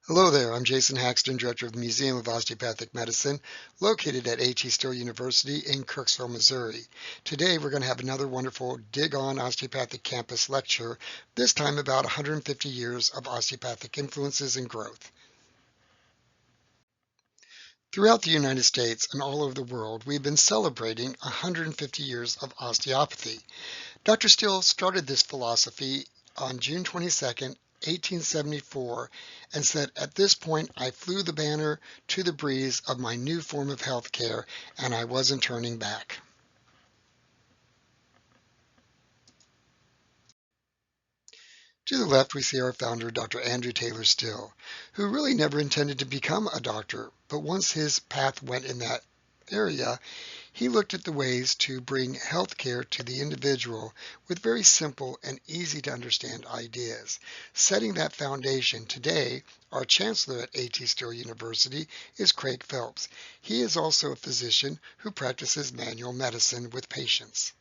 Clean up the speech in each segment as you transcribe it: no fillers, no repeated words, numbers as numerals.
Hello there, I'm Jason Haxton, Director of the Museum of Osteopathic Medicine, located at A.T. Still University in Kirksville, Missouri. Today we're going to have another wonderful Dig On Osteopathic Campus lecture, this time about 150 years of osteopathic influences and growth. Throughout the United States and all over the world, we've been celebrating 150 years of osteopathy. Dr. Still started this philosophy on June 22nd, 1874, and said, "At this point, I flew the banner to the breeze of my new form of health care, and I wasn't turning back." To the left, we see our founder, Dr. Andrew Taylor Still, who really never intended to become a doctor, but once his path went in that area, he looked at the ways to bring health care to the individual with very simple and easy to understand ideas. Setting that foundation today, our chancellor at A.T. Still University is Craig Phelps. He is also a physician who practices manual medicine with patients.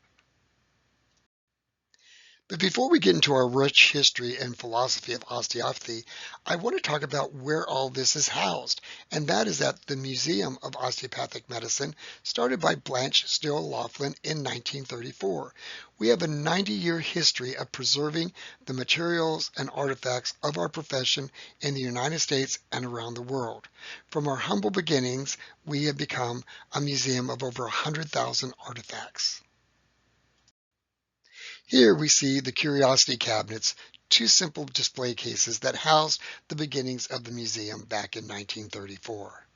But before we get into our rich history and philosophy of osteopathy, I want to talk about where all this is housed, and that is at the Museum of Osteopathic Medicine, started by Blanche Still Laughlin in 1934. We have a 90-year history of preserving the materials and artifacts of our profession in the United States and around the world. From our humble beginnings, we have become a museum of over 100,000 artifacts. Here we see the curiosity cabinets, two simple display cases that housed the beginnings of the museum back in 1934.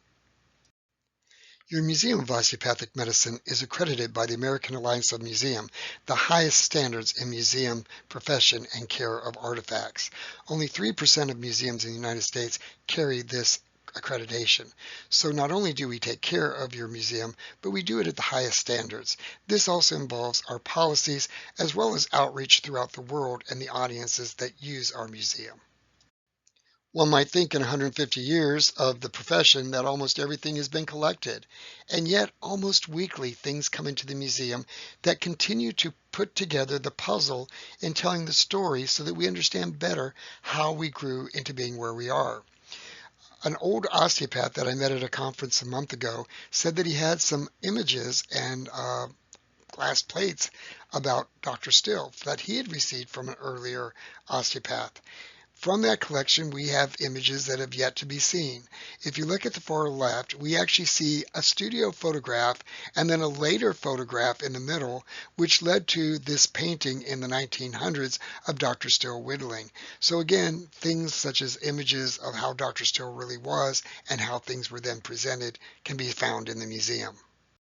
Your Museum of Osteopathic Medicine is accredited by the American Alliance of Museum, the highest standards in museum profession and care of artifacts. Only 3% of museums in the United States carry this accreditation. So not only do we take care of your museum, but we do it at the highest standards. This also involves our policies as well as outreach throughout the world and the audiences that use our museum. One might think in 150 years of the profession that almost everything has been collected, and yet almost weekly things come into the museum that continue to put together the puzzle in telling the story so that we understand better how we grew into being where we are. An old osteopath that I met at a conference a month ago said that he had some images and glass plates about Dr. Still that he had received from an earlier osteopath. From that collection, we have images that have yet to be seen. If you look at the far left, we actually see a studio photograph and then a later photograph in the middle, which led to this painting in the 1900s of Dr. Still whittling. So again, things such as images of how Dr. Still really was and how things were then presented can be found in the museum.